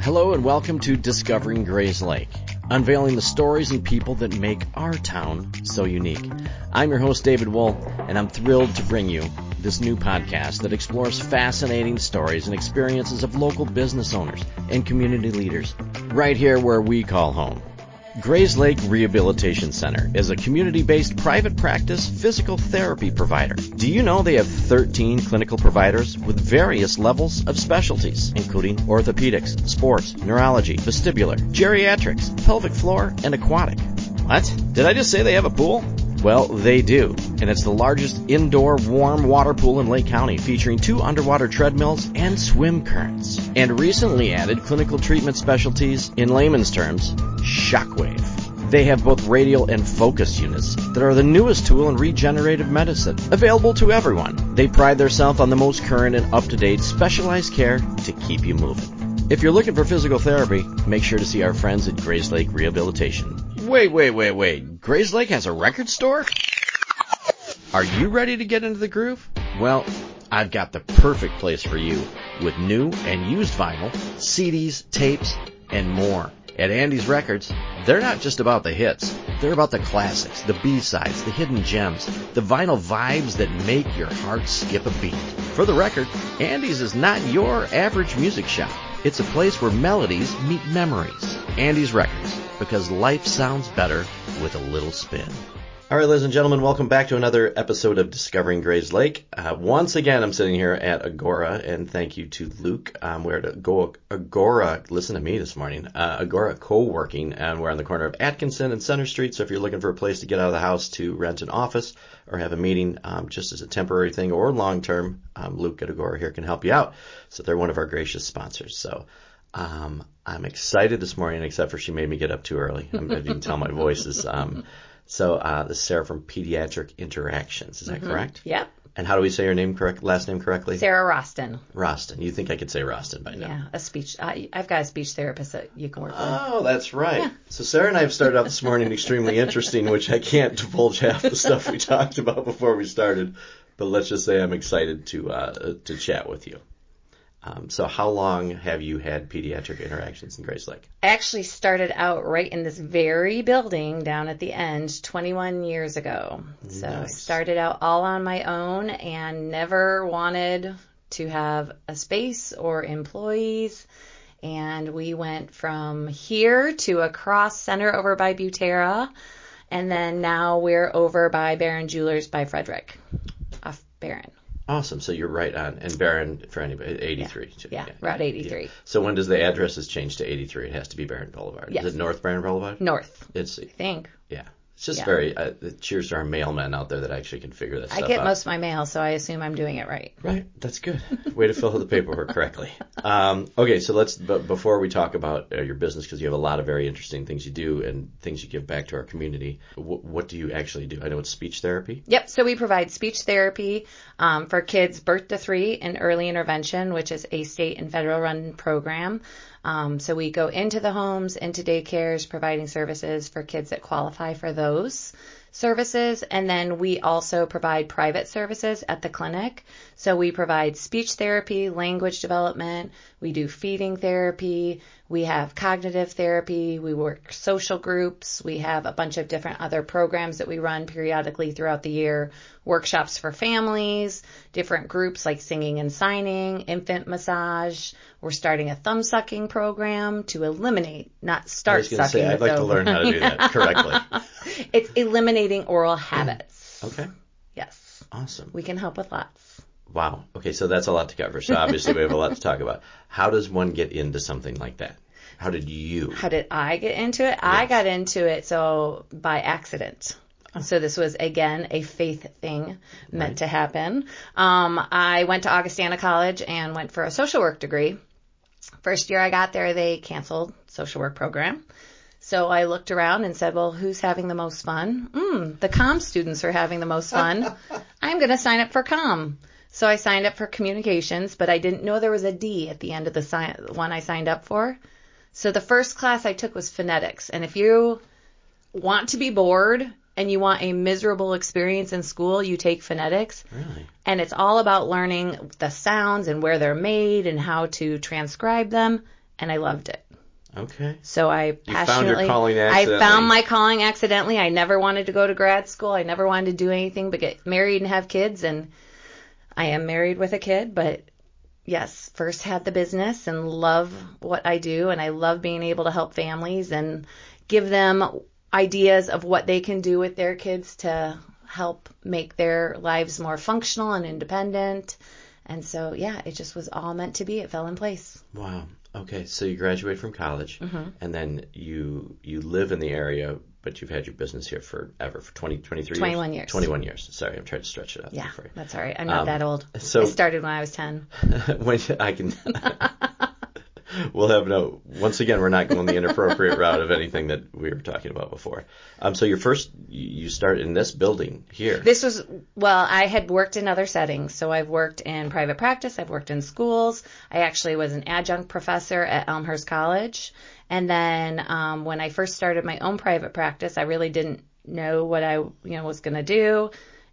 Hello and welcome to Discovering Grays Lake, unveiling the stories and people that make our town so unique. I'm your host, David Wool, and I'm thrilled to bring you this new podcast that explores fascinating stories and experiences of local business owners and community leaders, right here where we call home. Grays Lake Rehabilitation Center is a community-based private practice physical therapy provider. Do you know they have 13 clinical providers with various levels of specialties, including orthopedics, sports, neurology, vestibular, geriatrics, pelvic floor, and aquatic? What? Did I just say they have a pool? Well, they do, and it's the largest indoor warm water pool in Lake County, featuring 2 underwater treadmills and swim currents, and recently added clinical treatment specialties, in layman's terms, shockwave. They have both radial and focus units that are the newest tool in regenerative medicine, available to everyone. They pride themselves on the most current and up-to-date specialized care to keep you moving. If you're looking for physical therapy, make sure to see our friends at Grays Lake Rehabilitation. Wait. Grays Lake has a record store? Are you ready to get into the groove? Well, I've got the perfect place for you with new and used vinyl, CDs, tapes, and more. At Andy's Records, they're not just about the hits. They're about the classics, the B-sides, the hidden gems, the vinyl vibes that make your heart skip a beat. For the record, Andy's is not your average music shop. It's a place where melodies meet memories. Andy's Records, because life sounds better with a little spin. All right, ladies and gentlemen, welcome back to another episode of Discovering Grays Lake. Once again, I'm sitting here at Agora, and thank you to Luke. We're at Agora, listen to me this morning, Agora Co-working, and we're on the corner of Atkinson and Center Street, so if you're looking for a place to get out of the house to rent an office or have a meeting just as a temporary thing or long-term, Luke at Agora here can help you out. So they're one of our gracious sponsors. So I'm excited this morning, except for she made me get up too early. You can tell my voice is... So this is Sarah from Pediatric Interactions. Is that correct? Yep. And how do we say your name last name correctly? Sarah Rosten. Rosten. You think I could say Rosten by now? Yeah, I've got a speech therapist that you can work with. Oh, that's right. Yeah. So Sarah and I have started out this morning extremely interesting, which I can't divulge half the stuff we talked about before we started. But let's just say I'm excited to chat with you. So how long have you had Pediatric Interactions in Grays Lake? I actually started out right in this very building down at the end 21 years ago. So nice. I started out all on my own and never wanted to have a space or employees. And we went from here to across center over by Butera. And then now we're over by Barron Jewelers by Frederick, off Barron. Awesome. So you're right on. And Barron, for anybody, 83. Yeah, Route 83. Yeah. So when does the addresses change to 83? It has to be Barron Boulevard. Yes. Is it North Barron Boulevard? Very. I think. Yeah. It's just very, cheers to our mailmen out there that actually can figure that stuff out. I get most of my mail, so I assume I'm doing it right. Right. That's good. Way to fill out the paperwork correctly. Okay, so but before we talk about your business, because you have a lot of very interesting things you do and things you give back to our community, what do you actually do? I know it's speech therapy. Yep. So we provide speech therapy for kids birth to 3 and early intervention, which is a state and federal run program. So we go into the homes, into daycares, providing services for kids that qualify for those services. And then we also provide private services at the clinic. So we provide speech therapy, language development. We do feeding therapy. We have cognitive therapy. We work social groups. We have a bunch of different other programs that we run periodically throughout the year. Workshops for families, different groups like singing and signing, infant massage. We're starting a thumb sucking program to eliminate, not start sucking. I was going to say, I'd like to learn how to do that correctly. It's eliminating oral habits. Okay. Yes. Awesome. We can help with lots. Wow. Okay, so that's a lot to cover. So obviously we have a lot to talk about. How does one get into something like that? How did I get into it? Yes. I got into it by accident. So this was, again, a faith thing meant to happen. I went to Augustana College and went for a social work degree. First year I got there, they canceled social work program. So I looked around and said, well, who's having the most fun? The comm students are having the most fun. I'm going to sign up for comm. So I signed up for communications, but I didn't know there was a D at the end of the one I signed up for. So the first class I took was phonetics. And if you want to be bored and you want a miserable experience in school, you take phonetics. Really? And it's all about learning the sounds and where they're made and how to transcribe them. and I loved it. Okay. So I passionately, you found your calling accidentally. I found my calling accidentally. I never wanted to go to grad school. I never wanted to do anything but get married and have kids. And I am married with a kid, but yes, first had the business and love what I do. And I love being able to help families and give them ideas of what they can do with their kids to help make their lives more functional and independent. And so, yeah, it just was all meant to be. It fell in place. Wow. Okay, so you graduated from college, and then you live in the area, but you've had your business here forever, for 23 years? 21 years. 21 years. Sorry, I'm trying to stretch it out. Yeah, for you. that's all right. I'm not that old. So I started when I was 10. When I can... We'll have once again, we're not going the inappropriate route of anything that we were talking about before. So you start in this building here. I had worked in other settings. So I've worked in private practice. I've worked in schools. I actually was an adjunct professor at Elmhurst College. And then when I first started my own private practice, I really didn't know what I was going to do.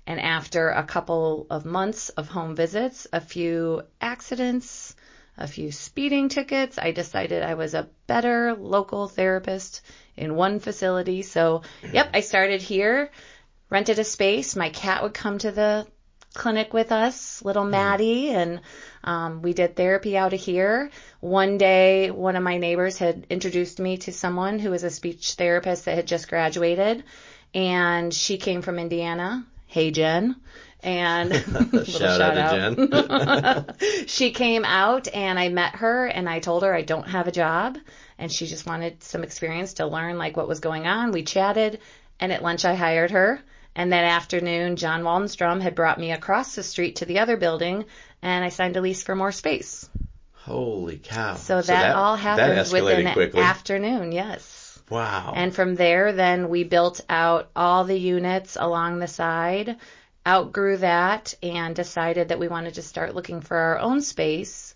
And after a couple of months of home visits, a few accidents, a few speeding tickets, I decided I was a better local therapist in one facility. So, I started here, rented a space. My cat would come to the clinic with us, little Maddie, and we did therapy out of here. One day, one of my neighbors had introduced me to someone who was a speech therapist that had just graduated, and she came from Indiana. Hey, Jen. And shout out to Jen. She came out and I met her and I told her I don't have a job and she just wanted some experience to learn like what was going on. We chatted and at lunch I hired her. And that afternoon, John Waldenstrom had brought me across the street to the other building and I signed a lease for more space. Holy cow. So that all happened within an afternoon, yes. Wow. And from there, then we built out all the units along the side, outgrew that, and decided that we wanted to start looking for our own space.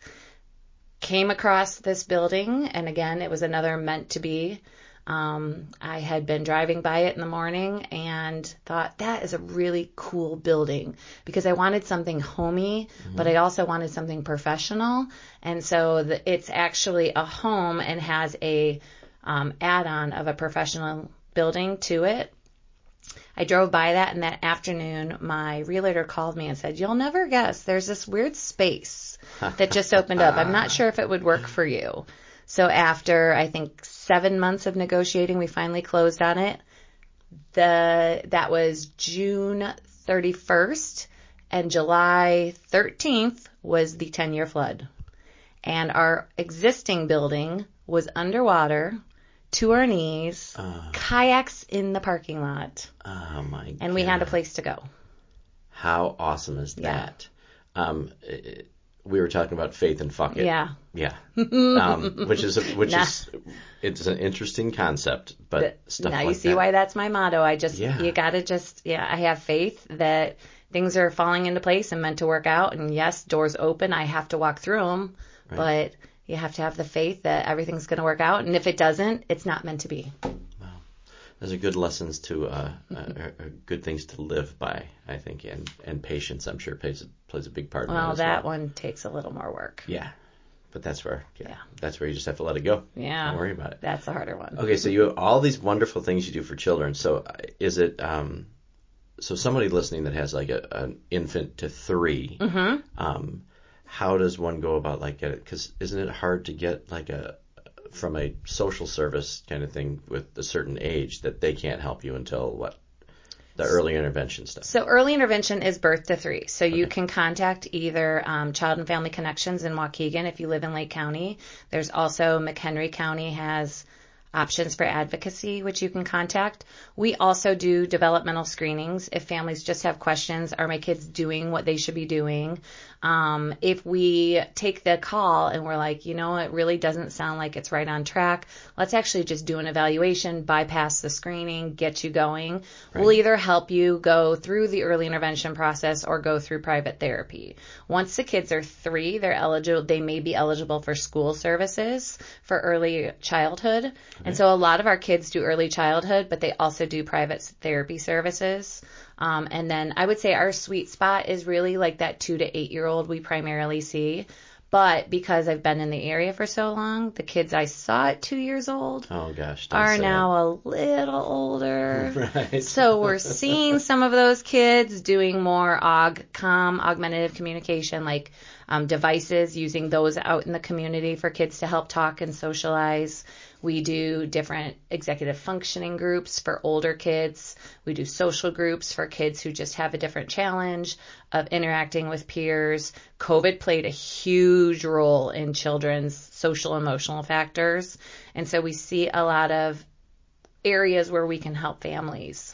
Came across this building, and again, it was another meant to be. I had been driving by it in the morning and thought, that is a really cool building, because I wanted something homey, but I also wanted something professional. And so it's actually a home and has a add-on of a professional building to it. I drove by that, and that afternoon, my realtor called me and said, you'll never guess, there's this weird space that just opened up. I'm not sure if it would work for you. So after, I think, 7 months of negotiating, we finally closed on it. That was June 31st, and July 13th was the 10-year flood. And our existing building was underwater, to our knees, kayaks in the parking lot. Oh, my God. And we had a place to go. How awesome is that? We were talking about faith and fuck it. Yeah. Yeah. It's an interesting concept, but stuff like that. Now you see why that's my motto. You gotta I have faith that things are falling into place and meant to work out. And yes, doors open. I have to walk through them, but you have to have the faith that everything's going to work out. And if it doesn't, it's not meant to be. Wow. Those are good lessons good things to live by, I think. And patience, I'm sure, plays a big part in that as well. That one takes a little more work. Yeah. But that's where you just have to let it go. Yeah. Don't worry about it. That's the harder one. Okay, so you have all these wonderful things you do for children. So is it, so somebody listening that has like an infant to 3, how does one go about because isn't it hard to get from a social service kind of thing with a certain age that they can't help you until the early intervention stuff? So early intervention is birth to 3. So you can contact either Child and Family Connections in Waukegan if you live in Lake County. There's also McHenry County has options for advocacy, which you can contact. We also do developmental screenings if families just have questions. Are my kids doing what they should be doing? If we take the call and we're like, it really doesn't sound like it's right on track, let's actually just do an evaluation, bypass the screening, get you going. Right. We'll either help you go through the early intervention process or go through private therapy. Once the kids are 3, they may be eligible for school services for early childhood. Okay. And so a lot of our kids do early childhood, but they also do private therapy services. And then I would say our sweet spot is really like that 2 to 8-year-old we primarily see. But because I've been in the area for so long, the kids I saw at 2 years old are now a little older. Right. So we're seeing some of those kids doing more augmentative communication, like devices, using those out in the community for kids to help talk and socialize. We do different executive functioning groups for older kids. We do social groups for kids who just have a different challenge of interacting with peers. COVID played a huge role in children's social emotional factors. And so we see a lot of areas where we can help families.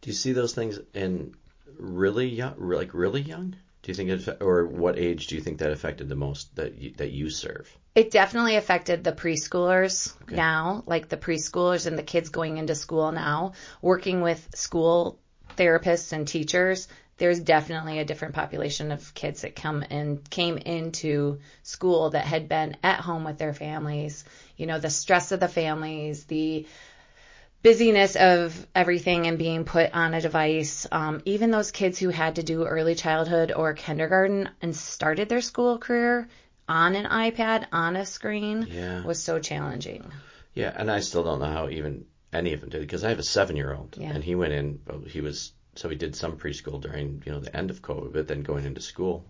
Do you see those things in really young, really young? Do you think or what age do you think that affected the most that you serve? It definitely affected the preschoolers now, like the preschoolers and the kids going into school now. Working with school therapists and teachers, there's definitely a different population of kids that came into school that had been at home with their families. You know, the stress of the families, the busyness of everything and being put on a device. Even those kids who had to do early childhood or kindergarten and started their school career on an iPad, on a screen, was so challenging. Yeah, and I still don't know how even any of them did, because I have a 7-year-old, and he went in, he did some preschool during, the end of COVID, but then going into school,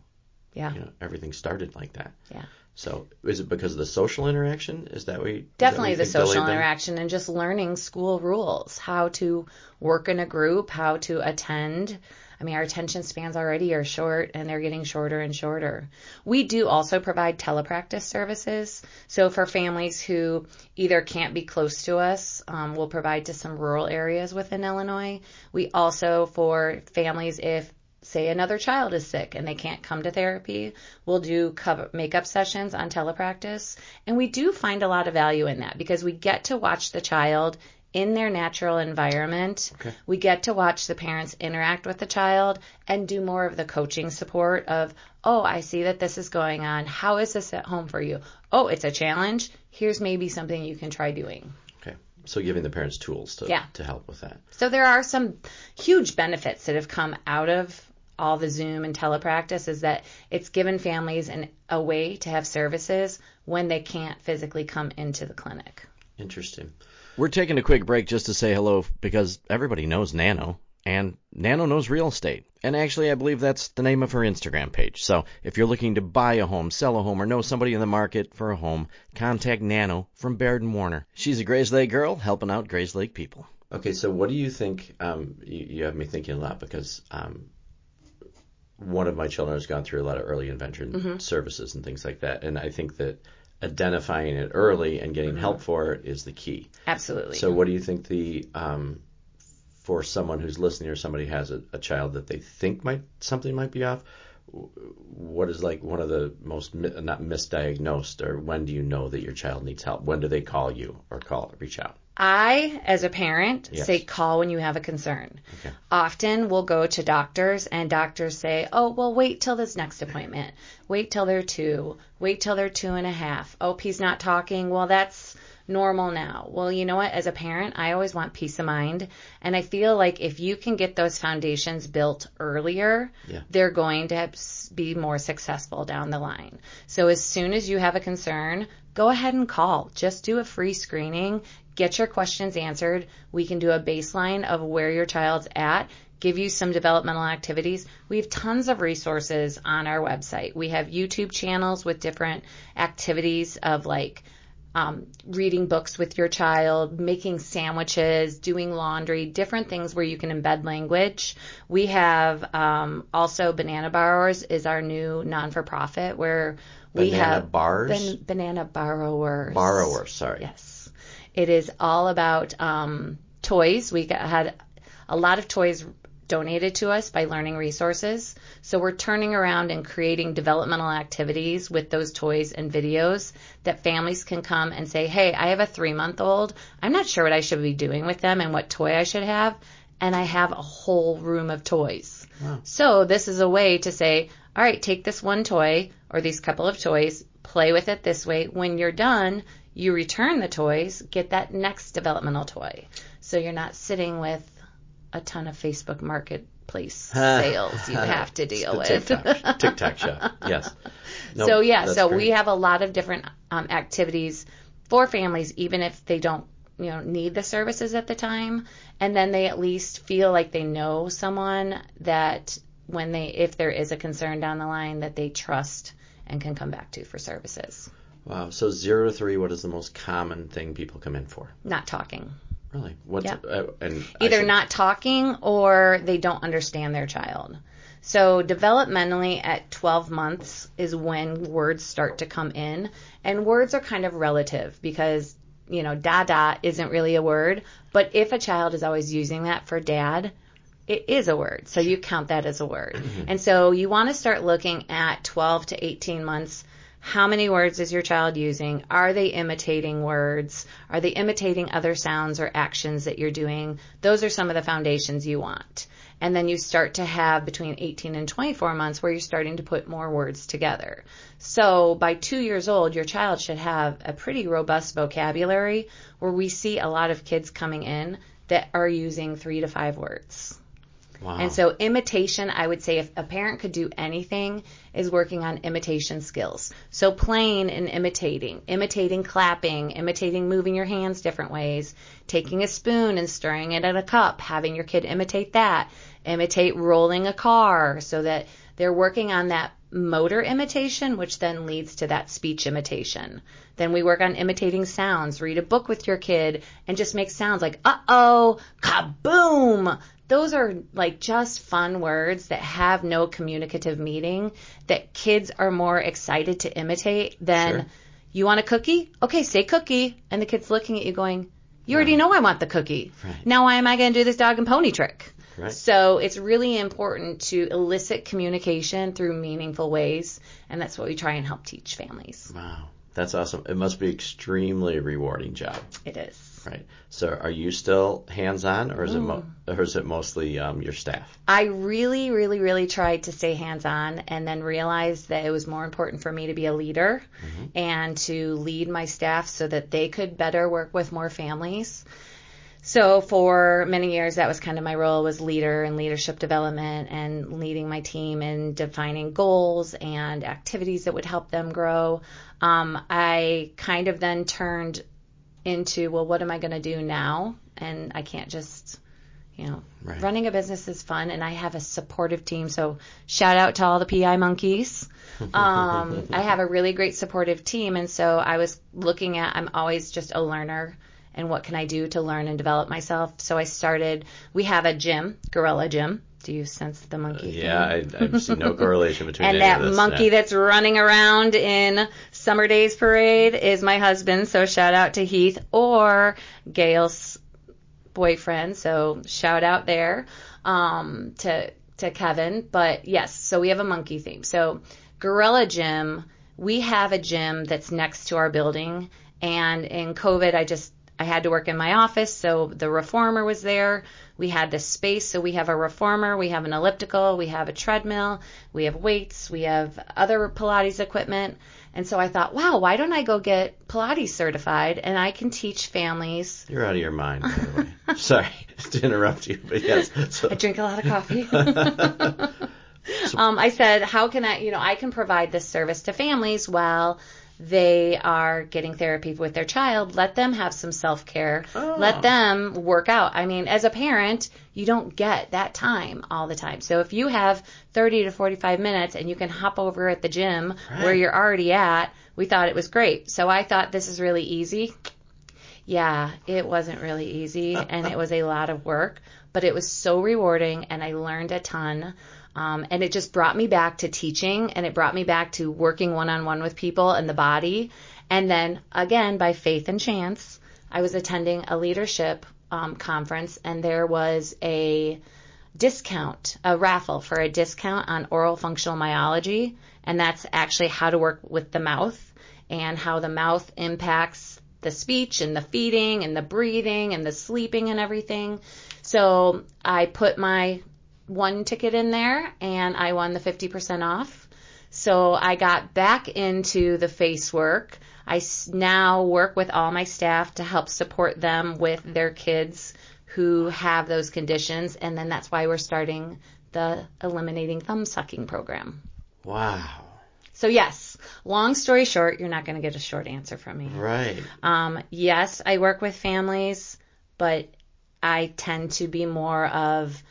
everything started like that. Yeah. So is it because of the social interaction? Is that what you Definitely the social interaction and just learning school rules, how to work in a group, how to attend. I mean, our attention spans already are short, and they're getting shorter and shorter. We do also provide telepractice services. So for families who either can't be close to us, we'll provide to some rural areas within Illinois. We also, for families, if say another child is sick and they can't come to therapy, we'll do makeup sessions on telepractice. And we do find a lot of value in that because we get to watch the child in their natural environment. Okay. We get to watch the parents interact with the child and do more of the coaching support of, oh, I see that this is going on. How is this at home for you? Oh, it's a challenge. Here's maybe something you can try doing. Okay. So giving the parents tools to help with that. So there are some huge benefits that have come out of all the Zoom and telepractice, is that it's given families a way to have services when they can't physically come into the clinic. Interesting. We're taking a quick break just to say hello because everybody knows Nano, and Nano knows real estate. And actually, I believe that's the name of her Instagram page. So if you're looking to buy a home, sell a home, or know somebody in the market for a home, contact Nano from Baird & Warner. She's a Grayslake girl helping out Grayslake people. Okay, so what do you think? You have me thinking a lot because one of my children has gone through a lot of early intervention services and things like that. And I think that identifying it early and getting help for it is the key. Absolutely. So what do you think for someone who's listening or somebody has a child that they think something might be off, what is like one of the most, not misdiagnosed, or when do you know that your child needs help? When do they call you or reach out? I, as a parent, say call when you have a concern. Okay. Often we'll go to doctors and doctors say, oh, well, wait till this next appointment. Wait till they're 2. Wait till they're 2.5. Oh, he's not talking. Well, that's normal now. Well, you know what? As a parent, I always want peace of mind. And I feel like if you can get those foundations built earlier, they're going to be more successful down the line. So as soon as you have a concern, go ahead and call. Just do a free screening. Get your questions answered. We can do a baseline of where your child's at, give you some developmental activities. We have tons of resources on our website. We have YouTube channels with different activities of like reading books with your child, making sandwiches, doing laundry, different things where you can embed language. We have also Banana Borrowers is our new non-for-profit where we have Banana Borrowers. Borrowers, sorry. Yes. It is all about toys. We had a lot of toys donated to us by Learning Resources. So we're turning around and creating developmental activities with those toys and videos that families can come and say, hey, I have a 3-month-old. I'm not sure what I should be doing with them and what toy I should have. And I have a whole room of toys. Wow. So this is a way to say, all right, take this one toy or these couple of toys, play with it this way. When you're done, you return the toys, get that next developmental toy. So you're not sitting with a ton of Facebook marketplace sales you have to deal with. TikTok shop, yes. So great. we have a lot of different activities for families, even if they don't need the services at the time, and then they at least feel like they know someone that if there is a concern down the line, that they trust and can come back to for services. Wow. So 0 to 3, what is the most common thing people come in for? Not talking. Really? Either not talking or they don't understand their child. So developmentally at 12 months is when words start to come in. And words are kind of relative because, dada isn't really a word. But if a child is always using that for dad, it is a word. So you count that as a word. Mm-hmm. And so you want to start looking at 12 to 18 months. How many words is your child using? Are they imitating words? Are they imitating other sounds or actions that you're doing? Those are some of the foundations you want. And then you start to have between 18 and 24 months where you're starting to put more words together. So by 2 years old, your child should have a pretty robust vocabulary where we see a lot of kids coming in that are using 3 to 5 words. Wow. And so imitation, I would say if a parent could do anything, is working on imitation skills. So playing and imitating clapping, imitating moving your hands different ways, taking a spoon and stirring it in a cup, having your kid imitate that, imitate rolling a car so that they're working on that motor imitation, which then leads to that speech imitation. Then we work on imitating sounds. Read a book with your kid and just make sounds like uh-oh, kaboom. Those are like just fun words that have no communicative meaning that kids are more excited to imitate than, sure. You want a cookie? Okay, say cookie. And the kid's looking at you going, you already know I want the cookie. Right. Now why am I going to do this dog and pony trick? Right. So it's really important to elicit communication through meaningful ways, and that's what we try and help teach families. Wow, that's awesome. It must be extremely rewarding job. It is. Right. So are you still hands-on, or is it mostly your staff? I really, really, really tried to stay hands-on and then realized that it was more important for me to be a leader and to lead my staff so that they could better work with more families. So for many years, that was kind of my role, was leader and leadership development and leading my team and defining goals and activities that would help them grow. I kind of then turned into, well, what am I going to do now? And I can't just, right. Running a business is fun, and I have a supportive team. So shout out to all the PI monkeys. I have a really great supportive team. And so I was looking at, I'm always just a learner. And what can I do to learn and develop myself? So we have a gym, Gorilla Gym. Do you sense the monkey? Yeah, I see no correlation between and any of this. And that monkey that's running around in Summer Days Parade is my husband. So shout out to Heath, or Gail's boyfriend. So shout out there to Kevin. But yes, so we have a monkey theme. So Gorilla Gym, we have a gym that's next to our building. And in COVID, I had to work in my office, so the reformer was there. We had the space, so we have a reformer, we have an elliptical, we have a treadmill, we have weights, we have other Pilates equipment. And so I thought, wow, why don't I go get Pilates certified and I can teach families. You're out of your mind, by the way. Sorry to interrupt you, but yes. So. I drink a lot of coffee. I said, how can I can provide this service to families while they are getting therapy with their child. Let them have some self-care. Oh. Let them work out. I mean, as a parent, you don't get that time all the time. So if you have 30 to 45 minutes and you can hop over at the gym where you're already at, we thought it was great. So I thought, this is really easy. Yeah, it wasn't really easy, and it was a lot of work, but it was so rewarding, and I learned a ton. And it just brought me back to teaching, and it brought me back to working one-on-one with people and the body. And then, again, by faith and chance, I was attending a leadership conference, and there was a raffle for a discount on oral functional myology. And that's actually how to work with the mouth and how the mouth impacts the speech and the feeding and the breathing and the sleeping and everything. So I put my one ticket in there, and I won the 50% off. So I got back into the face work. I now work with all my staff to help support them with their kids who have those conditions, and then that's why we're starting the Eliminating Thumb Sucking program. Wow. So yes, long story short, you're not going to get a short answer from me. Right. Yes, I work with families, but I tend to be more of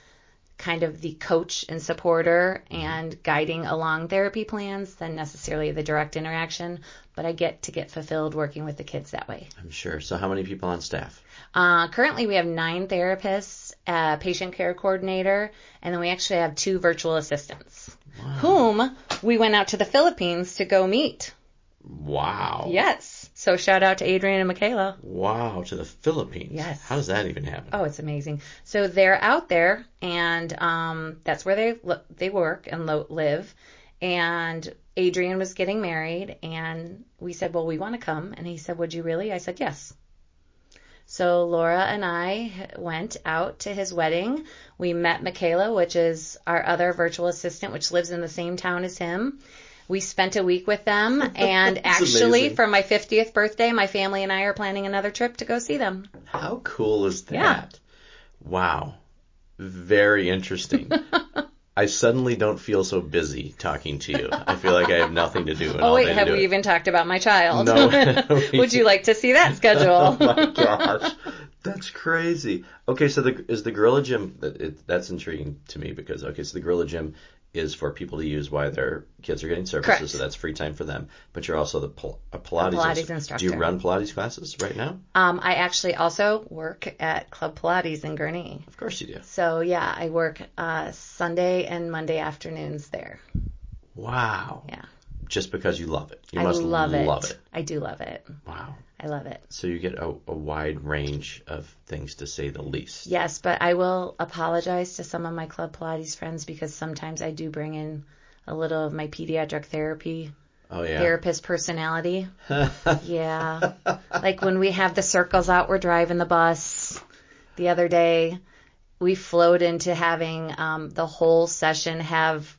kind of the coach and supporter and guiding along therapy plans than necessarily the direct interaction. But I get fulfilled working with the kids that way. I'm sure. So how many people on staff? Currently, we have 9 therapists, a patient care coordinator, and then we actually have 2 virtual assistants, whom we went out to the Philippines to go meet. Wow. Yes. So shout out to Adrian and Michaela. Wow, to the Philippines. Yes. How does that even happen? Oh, it's amazing. So they're out there, and that's where they work and live. And Adrian was getting married, and we said, well, we want to come. And he said, would you really? I said, yes. So Laura and I went out to his wedding. We met Michaela, which is our other virtual assistant, which lives in the same town as him. We spent a week with them, and actually amazing. for my 50th birthday, my family and I are planning another trip to go see them. How cool is that? Yeah. Wow. Very interesting. I suddenly don't feel so busy talking to you. I feel like I have nothing to do. Oh, wait, have we even talked about my child? No. Would you like to see that schedule? Oh, my gosh. That's crazy. Okay, so is the Gorilla Gym, that's intriguing to me because, so the Gorilla Gym is for people to use while their kids are getting services, Correct. So that's free time for them. But you're also a Pilates instructor. Do you run Pilates classes right now? I actually also work at Club Pilates in Gurnee. Of course you do. So, yeah, I work Sunday and Monday afternoons there. Wow. Yeah. Just because you love it. You I must love it. love it. I do love it. Wow. I love it. So you get a wide range of things, to say the least. Yes, but I will apologize to some of my Club Pilates friends because sometimes I do bring in a little of my pediatric therapist personality. Yeah. Like when we have the circles out, we're driving the bus. The other day, we flowed into having the whole session have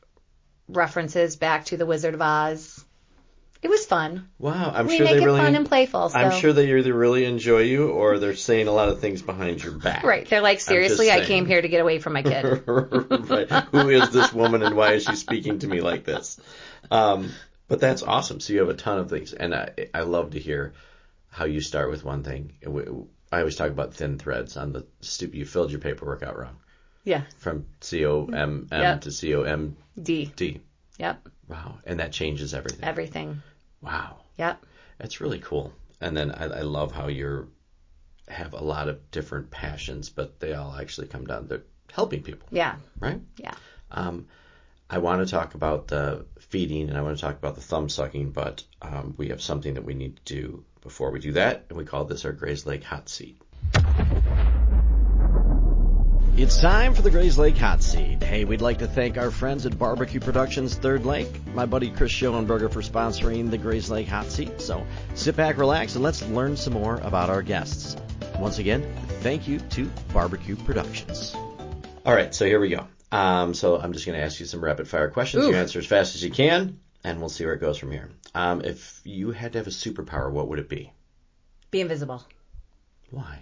references back to the Wizard of Oz. It was fun. Wow, we make it fun and playful. So. I'm sure they either really enjoy you or they're saying a lot of things behind your back. Right. They're like, seriously, I came here to get away from my kid. Right. Who is this woman and why is she speaking to me like this? But that's awesome. So you have a ton of things. And I love to hear how you start with one thing. I always talk about thin threads on the stupid. You filled your paperwork out wrong. Yeah. From COMM to COMD. Yep. Wow. And that changes everything. Everything. Wow. Yep. That's really cool. And then I love how you have a lot of different passions, but they all actually come down to helping people. Yeah. Right? Yeah. I want to talk about the feeding and I want to talk about the thumb sucking, but we have something that we need to do before we do that, and we call this our Grays Lake Hot Seat. It's time for the Grays Lake Hot Seat. Hey, we'd like to thank our friends at Barbecue Productions Third Lake, my buddy Chris Schoenberger, for sponsoring the Grays Lake Hot Seat. So sit back, relax, and let's learn some more about our guests. Once again, thank you to Barbecue Productions. All right, so here we go. So I'm just going to ask you some rapid fire questions. You answer as fast as you can, and we'll see where it goes from here. If you had to have a superpower, what would it be? Be invisible. Why?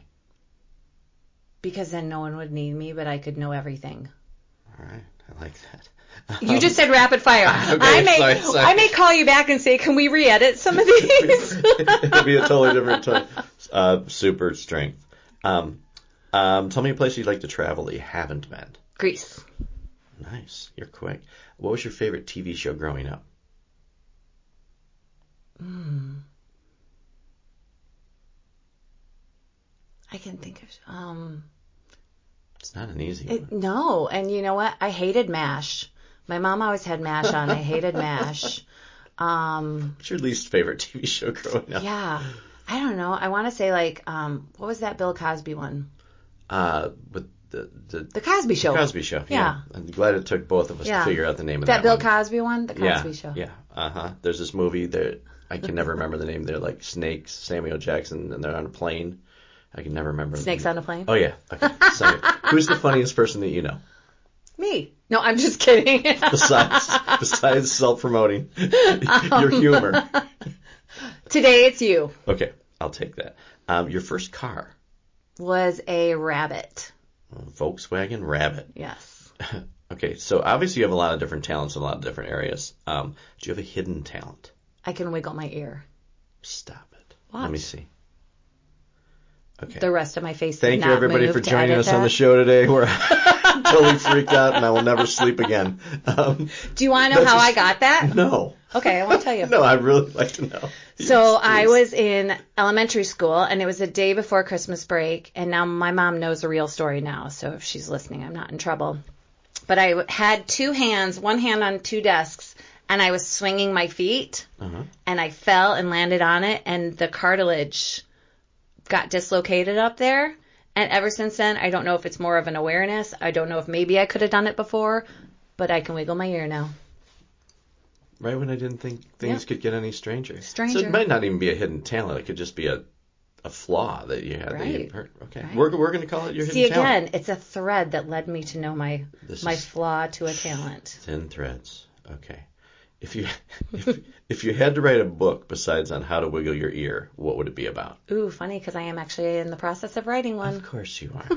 Because then no one would need me, but I could know everything. All right, I like that. You just said rapid fire. Okay, sorry. I may call you back and say, can we re-edit some of these? It'll be a totally different time. Super strength. Tell me a place you'd like to travel that you haven't been. Greece. Nice. You're quick. What was your favorite TV show growing up? I can think of... It's not an easy one. No, and you know what? I hated MASH. My mom always had MASH on. I hated MASH. What's your least favorite TV show growing up? Yeah. I don't know. I want to say what was that Bill Cosby one? With The Cosby Show. The Cosby Show. Yeah. I'm glad it took both of us to figure out the name of that Bill one. Cosby one? The Cosby Show. Yeah. There's this movie that I can never remember the name. They're like snakes, Samuel Jackson, and they're on a plane. I can never remember. Snakes on a Plane? Oh, yeah. Okay. So, who's the funniest person that you know? Me. No, I'm just kidding. Besides self-promoting your humor. Today it's you. Okay, I'll take that. Your first car? Was a Rabbit. Volkswagen Rabbit. Yes. Okay, so obviously you have a lot of different talents in a lot of different areas. Do you have a hidden talent? I can wiggle my ear. Stop it. Watch. Let me see. Okay. The rest of my face. Thank you, everybody, for joining us on the show today. We're totally freaked out, and I will never sleep again. Do you want to know how I got that? No. Okay, I want to tell you. No, I'd really like to know. So I was in elementary school, and it was the day before Christmas break, and now my mom knows the real story now, so if she's listening, I'm not in trouble. But I had two hands, one hand on two desks, and I was swinging my feet, and I fell and landed on it, and the cartilage got dislocated up there. And ever since then, I don't know if it's more of an awareness. I don't know if maybe I could have done it before, but I can wiggle my ear now. Right when I didn't think things could get any stranger. So it might not even be a hidden talent. It could just be a flaw that you had. That you heard. Okay. Right. We're going to call it your hidden talent. See, again, it's a thread that led me to know my flaw to a talent. Thin threads. Okay. If you had to write a book besides on how to wiggle your ear, what would it be about? Ooh, funny, because I am actually in the process of writing one. Of course you are.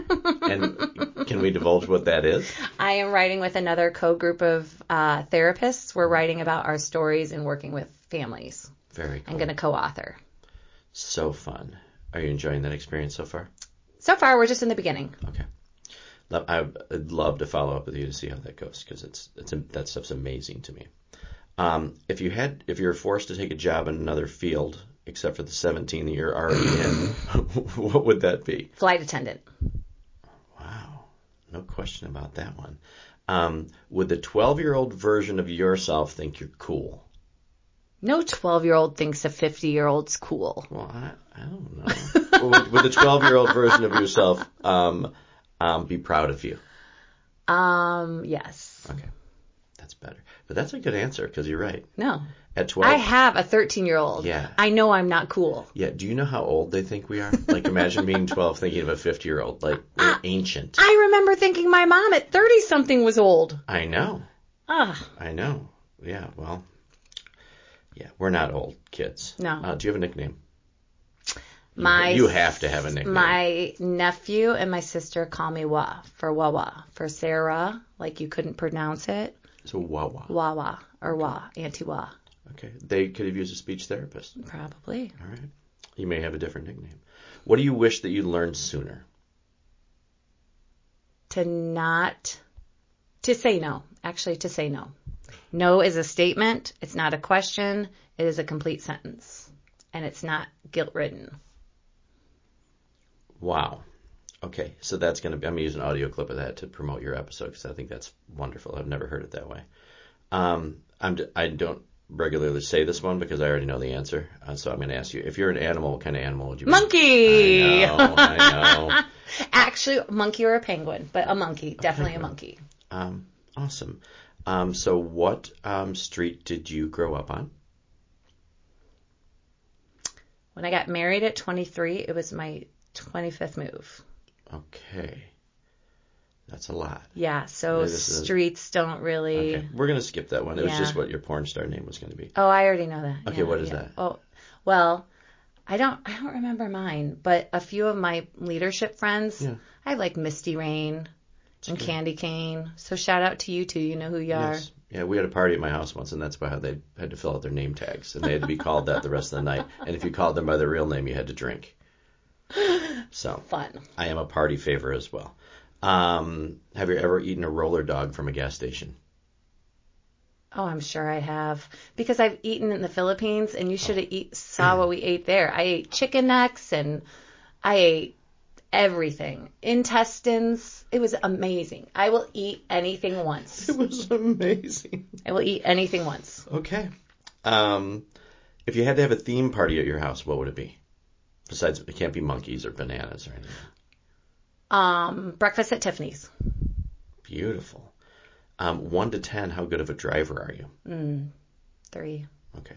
And can we divulge what that is? I am writing with another co-group of therapists. We're writing about our stories and working with families. Very cool. I'm going to co-author. So fun. Are you enjoying that experience so far? So far, we're just in the beginning. Okay. I'd love to follow up with you to see how that goes, because that stuff's amazing to me. If you're forced to take a job in another field, except for the 17 that you're already in, what would that be? Flight attendant. Wow. No question about that one. Would the 12-year-old version of yourself think you're cool? No 12-year-old thinks a 50-year-old's cool. Well, I don't know. Would the 12-year-old version of yourself be proud of you? Yes. Okay. That's better. But that's a good answer, because you're right. No. At 12. I have a 13-year-old. Yeah. I know I'm not cool. Yeah. Do you know how old they think we are? Like, imagine being 12 thinking of a 50-year-old. Like, we're ancient. I remember thinking my mom at 30-something was old. I know. I know. Yeah, well. Yeah, we're not old kids. No. Do you have a nickname? You have to have a nickname. My nephew and my sister call me Wa for Wawa. For Sarah, like you couldn't pronounce it. So Wawa. Wawa or Wa, Auntie Wa. Okay. They could have used a speech therapist. Probably. All right. You may have a different nickname. What do you wish that you learned sooner? To say no. Actually, to say no. No is a statement. It's not a question. It is a complete sentence. And it's not guilt-ridden. Wow. Okay, so that's going to be, I'm going to use an audio clip of that to promote your episode, because I think that's wonderful. I've never heard it that way. I don't regularly say this one because I already know the answer. So I'm going to ask you, if you're an animal, what kind of animal would you be? Monkey! I know. Actually, a monkey or a penguin, but a monkey. Definitely a monkey. Awesome. So what street did you grow up on? When I got married at 23, it was my 25th move. Okay. That's a lot. Yeah, so streets don't really... Okay, we're going to skip that one. It was just what your porn star name was going to be. Oh, I already know that. Okay, what is that? Oh, well, I don't remember mine, but a few of my leadership friends, I like Misty Rain and Candy Cane. So shout out to you two. You know who you are. Yeah, we had a party at my house once, and that's about how they had to fill out their name tags, and they had to be called that the rest of the night. And if you called them by their real name, you had to drink. So fun. I am a party favor as well. Have you ever eaten a roller dog from a gas station? Oh, I'm sure I have, because I've eaten in the Philippines, and you should have saw what we ate there. I ate chicken necks, and I ate everything. Intestines. It was amazing. I will eat anything once. It was amazing. I will eat anything once. Okay. If you had to have a theme party at your house, what would it be? Besides, it can't be monkeys or bananas or anything. Breakfast at Tiffany's. Beautiful. 1 to 10, how good of a driver are you? 3. Okay.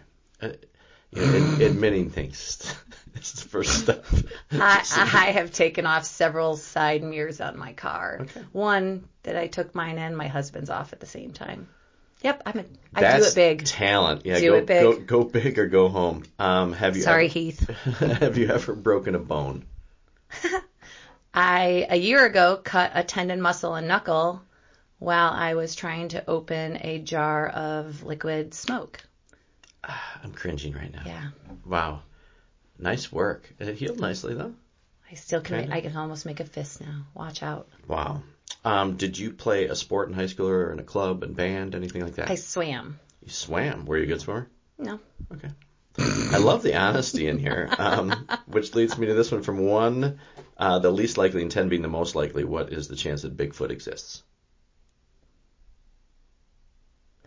Admitting things is the first step. I have taken off several side mirrors on my car. Okay. One that I took mine and my husband's off at the same time. Yep, I do it big. That's talent. Yeah, do it big. Go big or go home. Heath. Have you ever broken a bone? A year ago, cut a tendon, muscle, and knuckle while I was trying to open a jar of liquid smoke. I'm cringing right now. Yeah. Wow. Nice work. It healed nicely, though. I still can. I can almost make a fist now. Watch out. Wow. Did you play a sport in high school or in a club and band, anything like that? I swam. You swam. Were you a good swimmer? No. Okay. I love the honesty in here, which leads me to this one. From 1, the least likely, and 10 being the most likely, what is the chance that Bigfoot exists?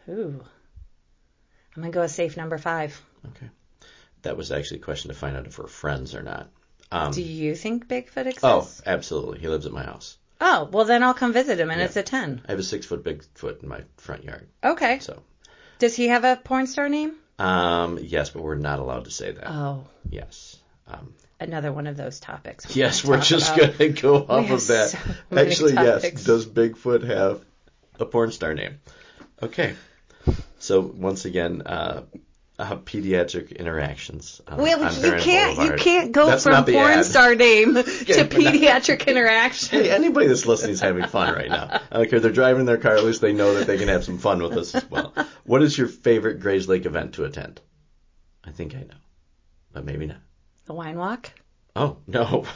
Ooh. I'm going to go with safe number 5. Okay. That was actually a question to find out if we're friends or not. Do you think Bigfoot exists? Oh, absolutely. He lives at my house. Oh, well then I'll come visit him, and it's a 10. I have a 6-foot Bigfoot in my front yard. Okay. So. Does he have a porn star name? Yes, but we're not allowed to say that. Oh. Yes. Another one of those topics. Yes, we're just going to go off of that. So many Actually, topics. yes. Does Bigfoot have a porn star name? Okay. So once again, pediatric interactions. Well, you can't go That's from porn ad. star name to pediatric interactions. Hey, anybody that's listening is having fun right now. I don't care. They're driving their car. At least they know that they can have some fun with us as well. What is your favorite Grays Lake event to attend? I think I know, but maybe not. The wine walk? Oh, no.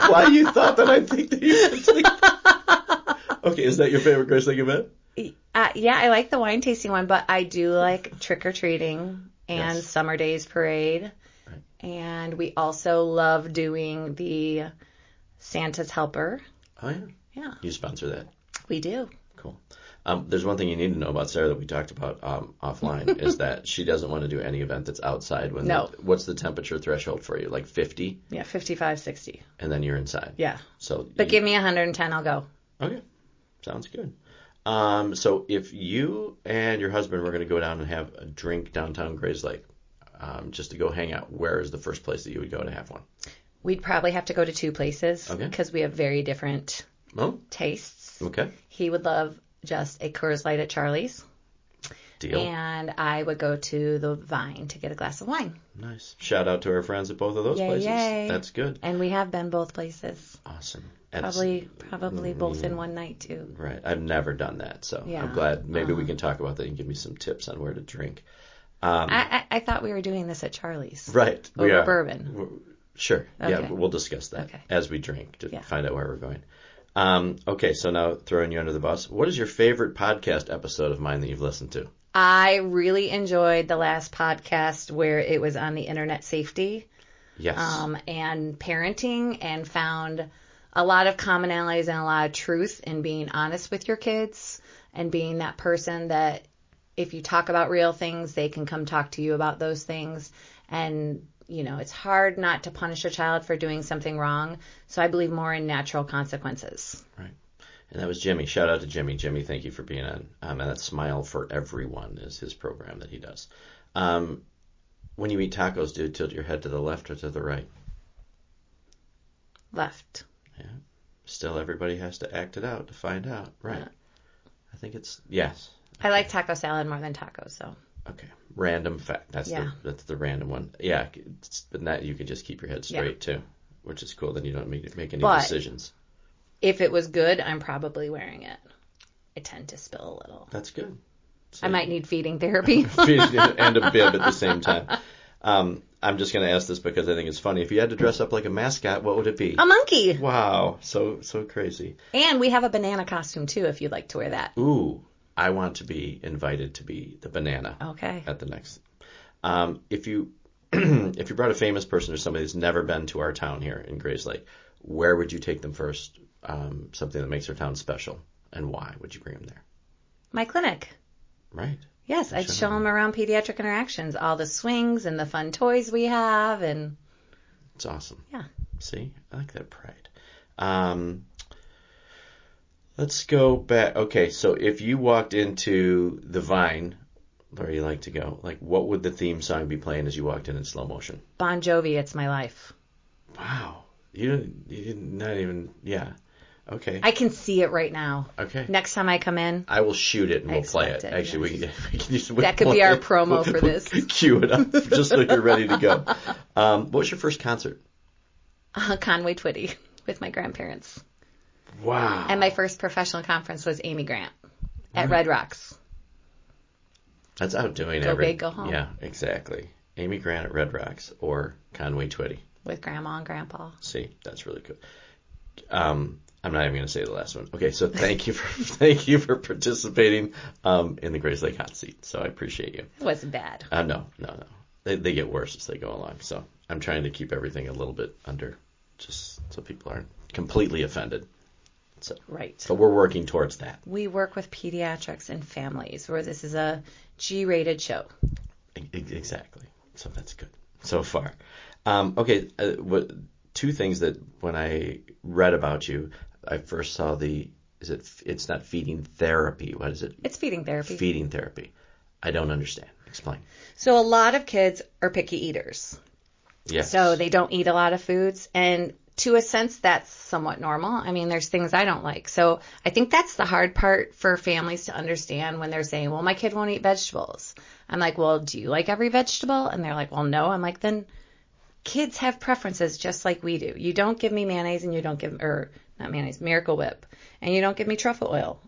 Why you thought that I'd think that you would take that? Okay, is that your favorite Grays Lake event? Yeah, I like the wine tasting one, but I do like trick-or-treating and Summer Days Parade. Right. And we also love doing the Santa's Helper. Oh, yeah? Yeah. You sponsor that? We do. Cool. There's one thing you need to know about Sarah that we talked about offline, is that she doesn't want to do any event that's outside. What's the temperature threshold for you? Like 50? Yeah, 55, 60. And then you're inside? Yeah. So. But give me 110, I'll go. Okay. Sounds good. So if you and your husband were going to go down and have a drink downtown Grays Lake, just to go hang out, where is the first place that you would go to have one? We'd probably have to go to 2 places. Okay. Because we have very different tastes. Okay. He would love just a Coors Light at Charlie's. Deal. And I would go to the Vine to get a glass of wine. Nice. Shout out to our friends at both of those places. Yay. That's good. And we have been both places. Awesome. Probably both in one night too. Right. I've never done that, so Yeah. I'm glad. Maybe we can talk about that and give me some tips on where to drink. I thought we were doing this at Charlie's. Right. We Over are. bourbon. Sure. Okay. Yeah, we'll discuss that as we drink to find out where we're going. Okay, so now throwing you under the bus. What is your favorite podcast episode of mine that you've listened to? I really enjoyed the last podcast where it was on the internet safety. Yes. And parenting, and found a lot of commonalities and a lot of truth in being honest with your kids and being that person that if you talk about real things, they can come talk to you about those things. And, you know, it's hard not to punish a child for doing something wrong. So I believe more in natural consequences. Right. And that was Jimmy. Shout out to Jimmy. Jimmy, thank you for being on. And that Smile for Everyone is his program that he does. When you eat tacos, do you tilt your head to the left or to the right? Left. Yeah. Still, everybody has to act it out to find out. Right. I think it's, yes. I like taco salad more than tacos, so. Okay. Random fact. That's the random one. Yeah. But that you can just keep your head straight too, which is cool. Then you don't make any decisions. If it was good, I'm probably wearing it. I tend to spill a little. That's good. So I might need feeding therapy. And a bib at the same time. I'm just going to ask this because I think it's funny. If you had to dress up like a mascot, what would it be? A monkey. Wow. So crazy. And we have a banana costume, too, if you'd like to wear that. Ooh. I want to be invited to be the banana. Okay. At the next. If you brought a famous person or somebody that's never been to our town here in Grays Lake, where would you take them first? Something that makes our town special. And why would you bring them there? My clinic. Right. Yes, I'd show them around Pediatric Interactions, all the swings and the fun toys we have, and it's awesome. Yeah. See, I like that pride. Let's go back. Okay, so if you walked into the Vine, where you like to go, like what would the theme song be playing as you walked in slow motion? Bon Jovi, It's My Life. Wow, you didn't not even Okay. I can see it right now. Okay. Next time I come in, I will shoot it and we'll play it. Actually, we can use that could be our promo for this. Cue it up just so you're ready to go. What was your first concert? Conway Twitty with my grandparents. Wow. And my first professional conference was Amy Grant at Red Rocks. That's outdoing Go big, go home. Yeah, exactly. Amy Grant at Red Rocks or Conway Twitty. With Grandma and Grandpa. See, that's really good. I'm not even going to say the last one. Okay, so thank you for participating in the Grays Lake Hot Seat. So I appreciate you. It wasn't bad. No. They get worse as they go along. So I'm trying to keep everything a little bit under, just so people aren't completely offended. So, right. But we're working towards that. We work with pediatrics and families, where this is a G-rated show. Exactly. So that's good so far. Okay, two things that when I read about you, I first saw it's not feeding therapy. What is it? It's feeding therapy. Feeding therapy. I don't understand. Explain. So a lot of kids are picky eaters. Yes. So they don't eat a lot of foods. And to a sense, that's somewhat normal. I mean, there's things I don't like. So I think that's the hard part for families to understand when they're saying, well, my kid won't eat vegetables. I'm like, well, do you like every vegetable? And they're like, well, no. I'm like, then kids have preferences just like we do. You don't give me mayonnaise and you don't give, or not mayonnaise, Miracle Whip, and you don't give me truffle oil.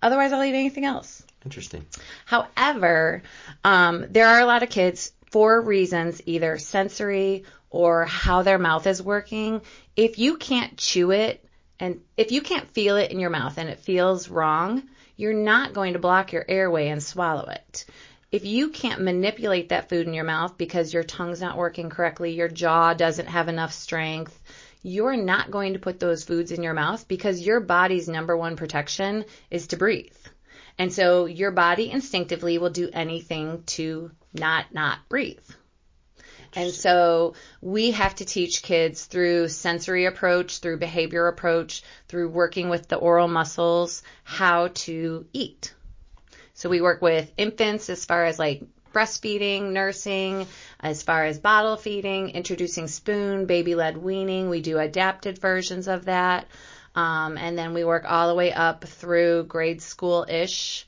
Otherwise, I'll eat anything else. Interesting. However, there are a lot of kids, for reasons, either sensory or how their mouth is working. If you can't chew it and if you can't feel it in your mouth and it feels wrong, you're not going to block your airway and swallow it. If you can't manipulate that food in your mouth because your tongue's not working correctly, your jaw doesn't have enough strength, you're not going to put those foods in your mouth because your body's number one protection is to breathe. And so your body instinctively will do anything to not breathe. And so we have to teach kids through sensory approach, through behavior approach, through working with the oral muscles, how to eat. So we work with infants as far as like breastfeeding, nursing, as far as bottle feeding, introducing spoon, baby-led weaning. We do adapted versions of that. And then we work all the way up through grade school-ish,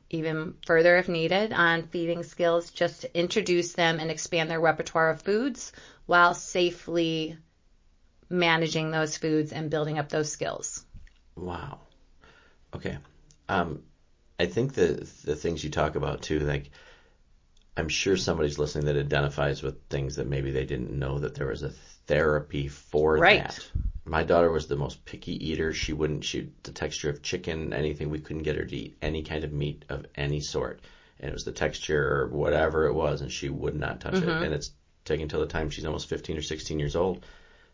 even further if needed, on feeding skills, just to introduce them and expand their repertoire of foods while safely managing those foods and building up those skills. Wow. Okay. I think the things you talk about too, like I'm sure somebody's listening that identifies with things that maybe they didn't know that there was a therapy for that. My daughter was the most picky eater. She wouldn't shoot the texture of chicken, anything. We couldn't get her to eat any kind of meat of any sort. And it was the texture or whatever it was, and she would not touch it. And it's taken until the time she's almost 15 or 16 years old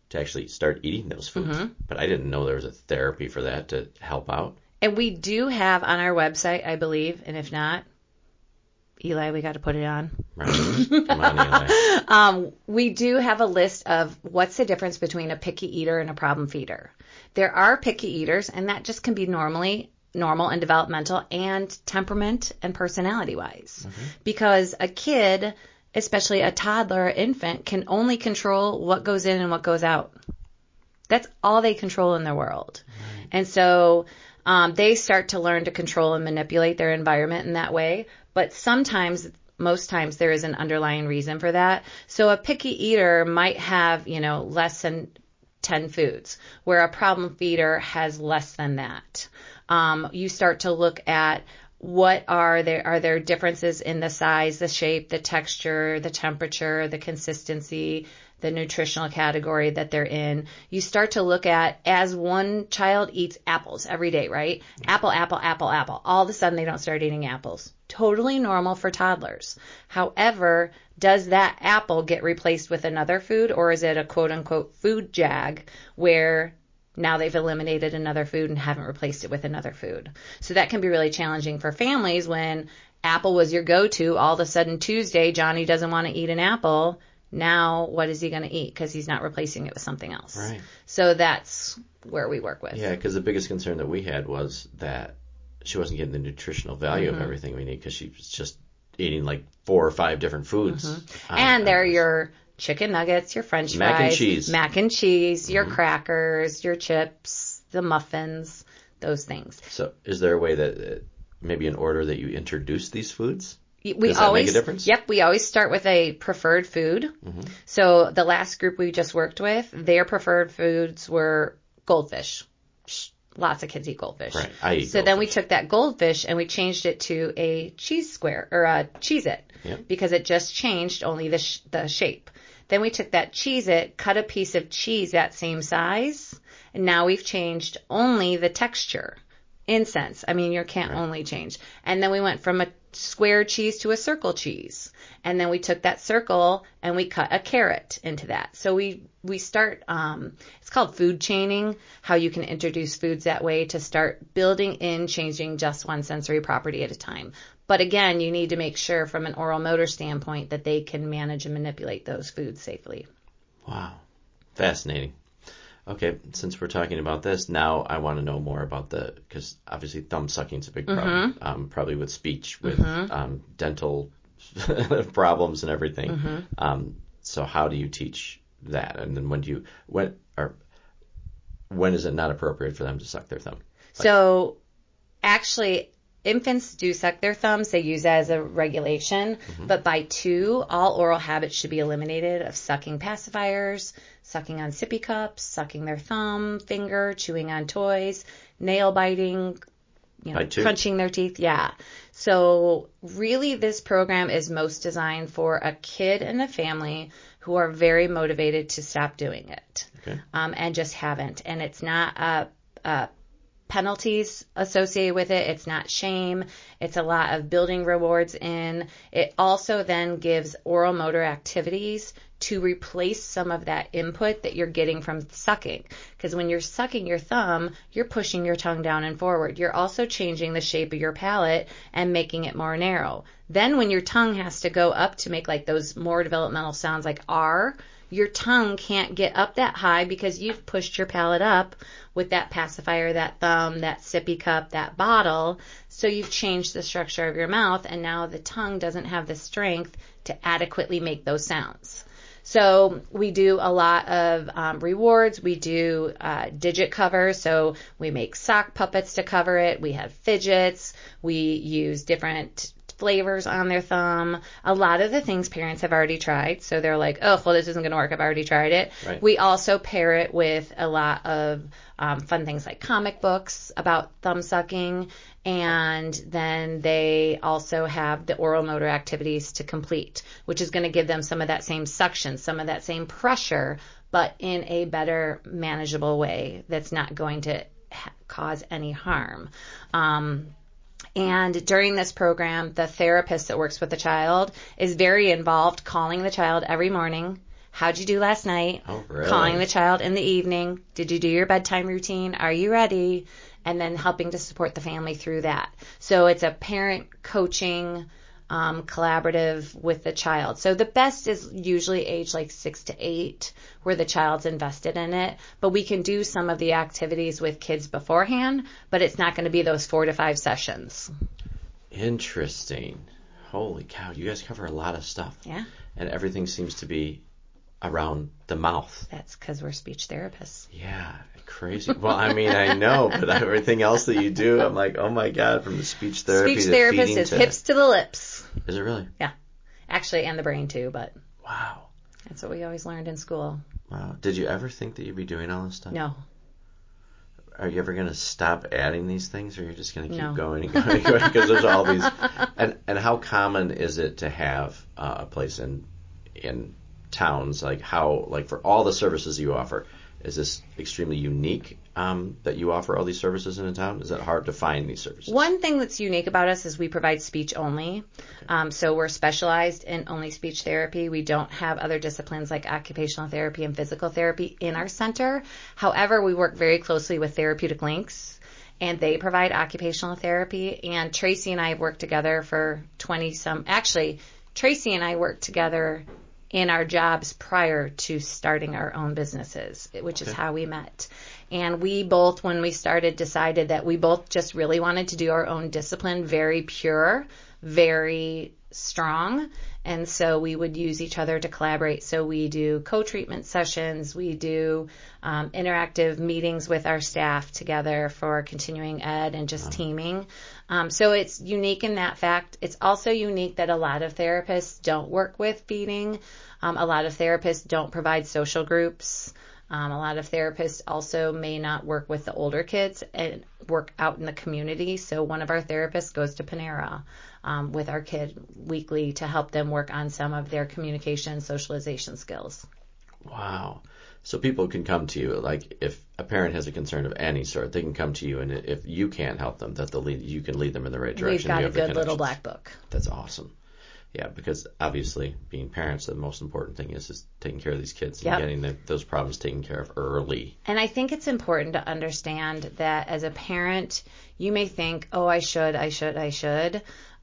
to actually start eating those foods. But I didn't know there was a therapy for that to help out. And we do have on our website, I believe, and if not, Eli, we got to put it on. Right. Come on, Eli. We do have a list of what's the difference between a picky eater and a problem feeder. There are picky eaters, and that just can be normal and developmental and temperament and personality-wise. Because a kid, especially a toddler or infant, can only control what goes in and what goes out. That's all they control in their world. And so they start to learn to control and manipulate their environment in that way. But sometimes, most times, there is an underlying reason for that. So a picky eater might have, less than 10 foods, where a problem feeder has less than that. You start to look at what are there differences in the size, the shape, the texture, the temperature, the consistency, the nutritional category that they're in. You start to look at, as one child eats apples every day, right? Apple, apple, apple, apple. All of a sudden they don't start eating apples. Totally normal for toddlers. However, does that apple get replaced with another food, or is it a quote unquote food jag where now they've eliminated another food and haven't replaced it with another food? So that can be really challenging for families when apple was your go-to. All of a sudden Tuesday, Johnny doesn't want to eat an apple. Now, what is he going to eat? Because he's not replacing it with something else. Right. So that's where we work with. Yeah, because the biggest concern that we had was that she wasn't getting the nutritional value of everything we need because she was just eating like 4 or 5 different foods. And they're your chicken nuggets, your French fries, mac and cheese, your crackers, your chips, the muffins, those things. So is there a way that maybe in order that you introduce these foods? Does that make a difference? Yep, we always start with a preferred food. So the last group we just worked with, their preferred foods were goldfish. lots of kids eat goldfish. Right. I eat So goldfish. then we took that goldfish and we changed it to a cheese square or a Cheez-It Yep. because it just changed only the shape. Then we took that Cheez-It, cut a piece of cheese that same size, and now we've changed only the texture. In sense. I mean, you can't only change. And then we went from a square cheese to a circle cheese. And then we took that circle and we cut a carrot into that. So we start, it's called food chaining, how you can introduce foods that way to start building in changing just one sensory property at a time. But again, you need to make sure from an oral motor standpoint that they can manage and manipulate those foods safely. Wow. Fascinating. Okay, since we're talking about this, now I want to know more about because obviously thumb sucking is a big problem, probably with speech, with dental problems and everything. So how do you teach that? And then when is it not appropriate for them to suck their thumb? So actually, infants do suck their thumbs. They use that as a regulation. But by 2, all oral habits should be eliminated of sucking pacifiers, sucking on sippy cups, sucking their thumb, finger, chewing on toys, nail biting, crunching their teeth. Yeah. So really this program is most designed for a kid and a family who are very motivated to stop doing it. Okay. And just haven't. And it's not penalties associated with it. It's not shame. It's a lot of building rewards in. It also then gives oral motor activities to replace some of that input that you're getting from sucking. Because when you're sucking your thumb, you're pushing your tongue down and forward. You're also changing the shape of your palate and making it more narrow. Then when your tongue has to go up to make like those more developmental sounds like R, your tongue can't get up that high because you've pushed your palate up with that pacifier, that thumb, that sippy cup, that bottle. So you've changed the structure of your mouth, and now the tongue doesn't have the strength to adequately make those sounds. So we do a lot of rewards. We do digit covers. So we make sock puppets to cover it. We have fidgets. We use different flavors on their thumb. A lot of the things parents have already tried. So they're like, oh, well, this isn't going to work. I've already tried it. Right. We also pair it with a lot of fun things like comic books about thumb sucking. And then they also have the oral motor activities to complete, which is going to give them some of that same suction, some of that same pressure, but in a better manageable way that's not going to cause any harm. And during this program, the therapist that works with the child is very involved, calling the child every morning. How'd you do last night? Oh, really? Calling the child in the evening. Did you do your bedtime routine? Are you ready? And then helping to support the family through that. So it's a parent coaching collaborative with the child. So the best is usually age like 6 to 8 where the child's invested in it. But we can do some of the activities with kids beforehand, but it's not going to be those 4 to 5 sessions. Interesting. Holy cow. You guys cover a lot of stuff. Yeah. And everything seems to be around the mouth. That's because we're speech therapists. Yeah, crazy. Well, I mean, I know, but everything else that you do, I'm like, oh my God, from the speech therapy Speech to therapist feeding is to... hips to the lips. Is it really? Yeah. Actually, and the brain too, but Wow. that's what we always learned in school. Wow. Did you ever think that you'd be doing all this stuff? No. Are you ever going to stop adding these things, or you're just going to keep No. going and going and going? Because there's all these... And how common is it to have a place in towns, like for all the services you offer, is this extremely unique that you offer all these services in a town? Is it hard to find these services? One thing that's unique about us is we provide speech only. So we're specialized in only speech therapy. We don't have other disciplines like occupational therapy and physical therapy in our center. However, we work very closely with Therapeutic Links, and they provide occupational therapy. And Tracy and I have worked together for 20-some... Actually, Tracy and I worked together in our jobs prior to starting our own businesses, which is how we met. And we both, when we started, decided that we both just really wanted to do our own discipline, very pure, very strong. And so we would use each other to collaborate. So we do co-treatment sessions. We do interactive meetings with our staff together for continuing ed and just teaming. So it's unique in that fact. It's also unique that a lot of therapists don't work with feeding. A lot of therapists don't provide social groups. A lot of therapists also may not work with the older kids and work out in the community. So one of our therapists goes to Panera with our kid weekly to help them work on some of their communication, socialization skills. Wow. So people can come to you, like if a parent has a concern of any sort, they can come to you, and if you can't help them, you can lead them in the right direction. We've got a good little black book. That's awesome. Yeah, because obviously being parents, the most important thing is taking care of these kids and getting those problems taken care of early. And I think it's important to understand that as a parent, you may think, oh, I should.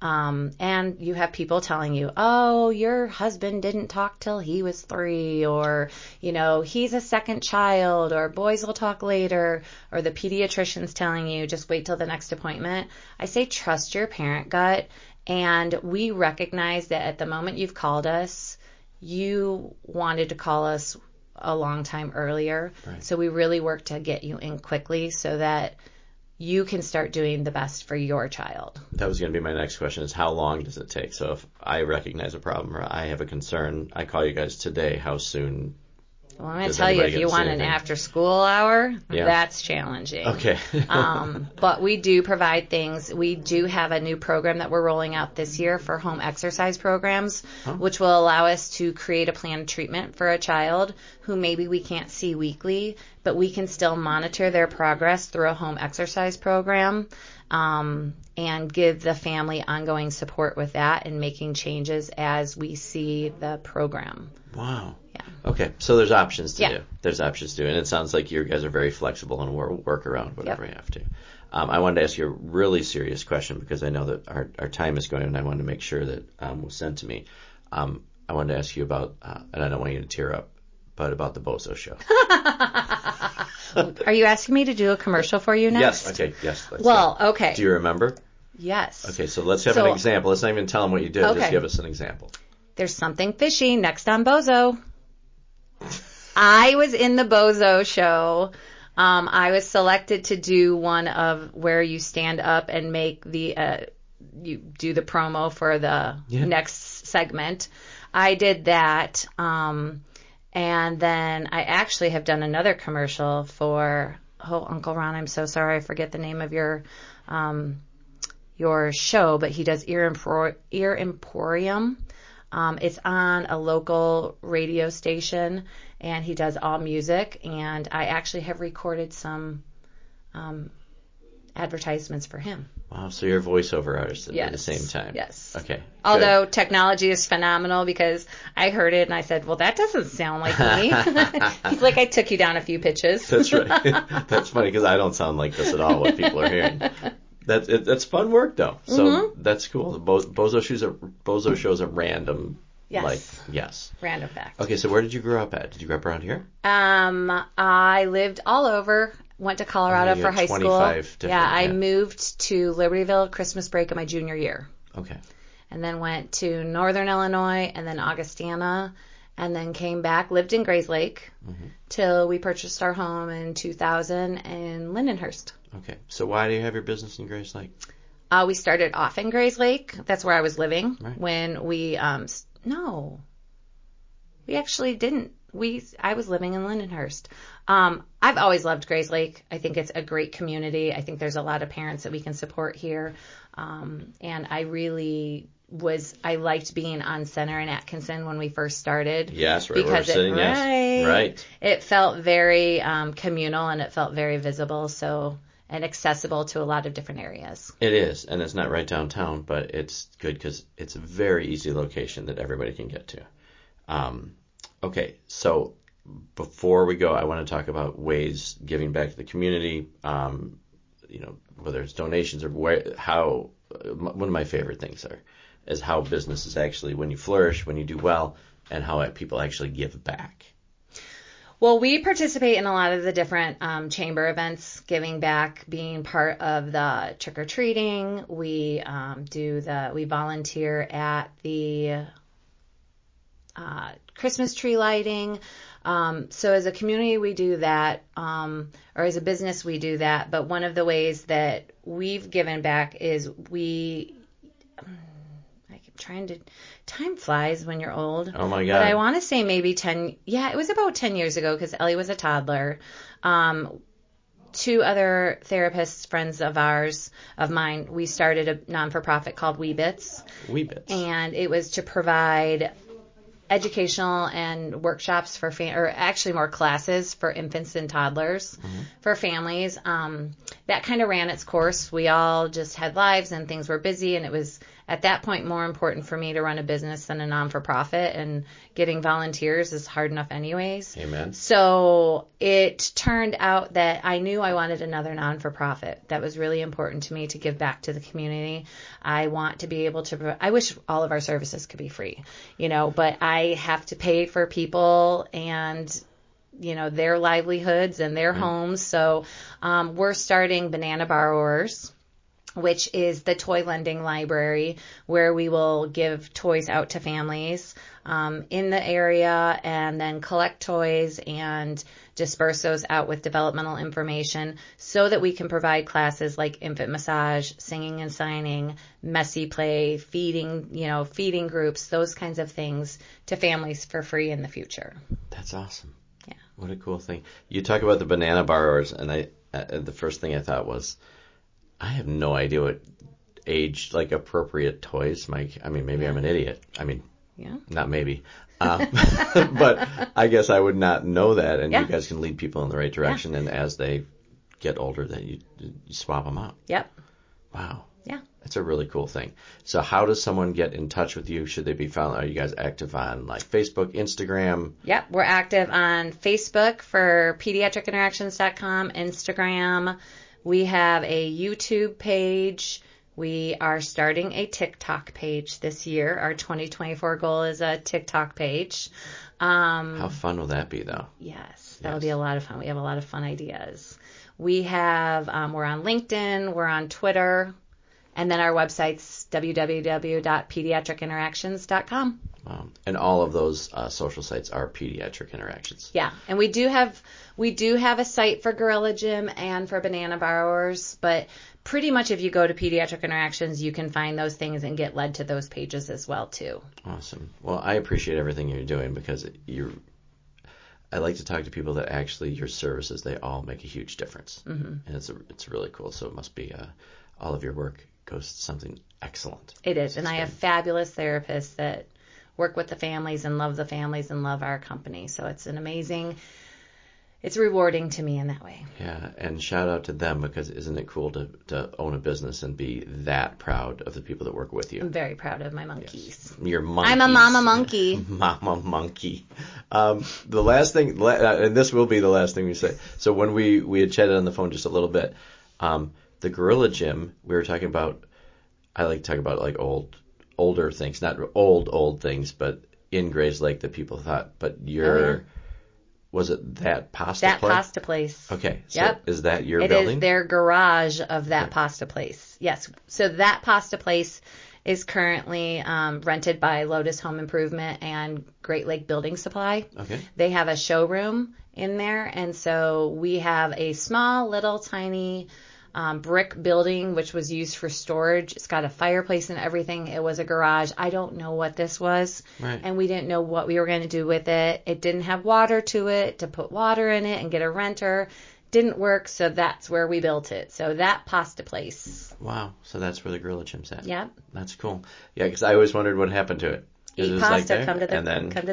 And you have people telling you, oh, your husband didn't talk till he was 3, or, he's a second child, or boys will talk later, or the pediatrician's telling you, just wait till the next appointment. I say trust your parent gut. And we recognize that at the moment you've called us, you wanted to call us a long time earlier. Right. So we really work to get you in quickly so that you can start doing the best for your child. That was going to be my next question, is how long does it take? So if I recognize a problem or I have a concern, I call you guys today, how soon? Well, I'm going to tell you, if you want an after-school hour, that's challenging. Okay. But we do provide things. We do have a new program that we're rolling out this year for home exercise programs, which will allow us to create a plan of treatment for a child who maybe we can't see weekly, but we can still monitor their progress through a home exercise program, and give the family ongoing support with that and making changes as we see the program. Wow. Yeah. Okay, so there's options to do. There's options to do, and it sounds like you guys are very flexible and work around whatever you have to. I wanted to ask you a really serious question because I know that our time is going, and I wanted to make sure that was sent to me. I wanted to ask you about, and I don't want you to tear up, but about the Bozo Show. Are you asking me to do a commercial for you next? Yes. Okay. Yes. Okay. Do you remember? Yes. Okay, so let's have an example. Let's not even tell them what you did. Okay. Just give us an example. There's something fishy next on Bozo. I was in the Bozo Show. I was selected to do one of where you stand up and make you do the promo for the next segment. I did that. And then I actually have done another commercial for, Uncle Ron, I'm so sorry, I forget the name of your show, but he does Ear Emporium. It's on a local radio station, and he does all music, and I actually have recorded some advertisements for him. Wow, so you're a voiceover artist at the same time. Yes. Okay. Although technology is phenomenal, because I heard it and I said, well, that doesn't sound like me. He's like, I took you down a few pitches. That's right. That's funny because I don't sound like this at all, what people are hearing. That's fun work, though. So that's cool. The Bozo shows are random. Yes. Random fact. Okay, so where did you grow up at? Did you grow up around here? I lived all over. Went to Colorado for high school. I moved to Libertyville Christmas break of my junior year. Okay. And then went to Northern Illinois and then Augustana, and then came back, lived in Grayslake till we purchased our home in 2000 in Lindenhurst. Okay. So why do you have your business in Grayslake? We started off in Grayslake. That's where I was living when we we actually didn't. I was living in Lindenhurst. I've always loved Grayslake. I think it's a great community. I think there's a lot of parents that we can support here. And I really I liked being on Center in Atkinson when we first started. Yes, right where we're sitting, yes. Right. It felt very communal, and it felt very visible, and accessible to a lot of different areas. It is, and it's not right downtown, but it's good because it's a very easy location that everybody can get to. Okay, so before we go, I want to talk about ways giving back to the community, whether it's donations or one of my favorite things is how business is actually, when you flourish, when you do well, and how people actually give back. Well, we participate in a lot of the different chamber events, giving back, being part of the trick-or-treating. We we volunteer at the Christmas tree lighting. So as a community, we do that, or as a business, we do that. But one of the ways that we've given back is time flies when you're old. Oh my God. But I want to say maybe it was about 10 years ago because Ellie was a toddler. 2 other therapists, friends of mine, we started a non-for-profit called Wee Bits. Wee Bits. And it was to provide educational and workshops for or actually more classes for infants and toddlers for families. That kind of ran its course. We all just had lives and things were busy, and it was at that point more important for me to run a business than a non-for-profit, and getting volunteers is hard enough anyways. Amen. So it turned out that I knew I wanted another non-for-profit. That was really important to me, to give back to the community. I want to be able to, I wish all of our services could be free, but I have to pay for people and their livelihoods and their homes. So we're starting Banana Borrowers, which is the toy lending library where we will give toys out to families in the area and then collect toys and disperse those out with developmental information so that we can provide classes like infant massage, singing and signing, messy play, feeding groups, those kinds of things to families for free in the future. That's awesome. Yeah. What a cool thing. You talk about the Banana Borrowers, and the first thing I thought was, I have no idea what age, appropriate toys, Mike. I mean, maybe I'm an idiot. I mean, not maybe. But I guess I would not know that, and you guys can lead people in the right direction, and as they get older, then you swap them out. Yep. Wow. Yeah. That's a really cool thing. So how does someone get in touch with you? Should they be found? Are you guys active on Facebook, Instagram? Yep. We're active on Facebook for pediatricinteractions.com, Instagram. We have a YouTube page. We are starting a TikTok page this year. Our 2024 goal is a TikTok page. How fun will that be, though? Yes, that'll be a lot of fun. We have a lot of fun ideas. We have, we're on LinkedIn, we're on Twitter, and then our website's www.pediatricinteractions.com. And all of those social sites are Pediatric Interactions. Yeah, and we do have a site for Gorilla Gym and for Banana Borrowers, but pretty much if you go to Pediatric Interactions, you can find those things and get led to those pages as well too. Awesome. Well, I appreciate everything you're doing because I like to talk to people that actually your services, they all make a huge difference, and it's really cool. So it must be all of your work goes to something excellent. It is, and I have fabulous therapists that work with the families and love our company. So it's it's rewarding to me in that way. Yeah, and shout out to them because isn't it cool to own a business and be that proud of the people that work with you? I'm very proud of my monkeys. Yes. Your monkeys. I'm a mama monkey. Mama monkey. The last thing, and this will be the last thing we say. So when we had chatted on the phone just a little bit, the Gorilla Gym, we were talking about, I like to talk about older things, not old things, but in Grays Lake that people thought, but was it that pasta place? That pasta place. Okay. So is that your building? It is their garage of that pasta place. Yes. So that pasta place is currently rented by Lotus Home Improvement and Great Lake Building Supply. Okay. They have a showroom in there, and so we have a small, little, tiny brick building, which was used for storage. It's got a fireplace and everything. It was a garage. I don't know what this was. Right. And we didn't know what we were going to do with it. It didn't have water to it to put water in it and get a renter. Didn't work, so that's where we built it. So that pasta place. Wow. So that's where the Gorilla Gym's at. Yeah. That's cool. Yeah, because I always wondered what happened to it. Eat pasta, come to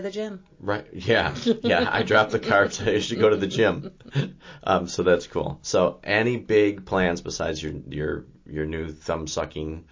the gym. Right. Yeah. Yeah. I dropped the carbs. I used to go to the gym. So that's cool. So any big plans besides your new thumb sucking?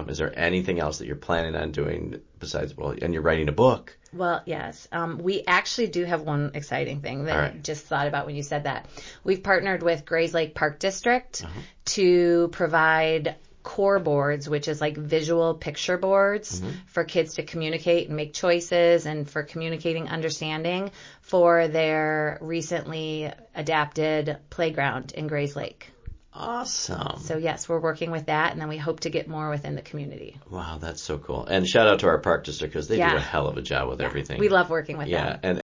Is there anything else that you're planning on doing besides, and you're writing a book? Well, yes. We actually do have one exciting thing that I just thought about when you said that. We've partnered with Grays Lake Park District to provide core boards, which is like visual picture boards for kids to communicate and make choices and for communicating understanding for their recently adapted playground in Grays Lake. Awesome. So yes, we're working with that, and then we hope to get more within the community. Wow, that's so cool. And shout out to our park district because they do a hell of a job with everything. We love working with them. And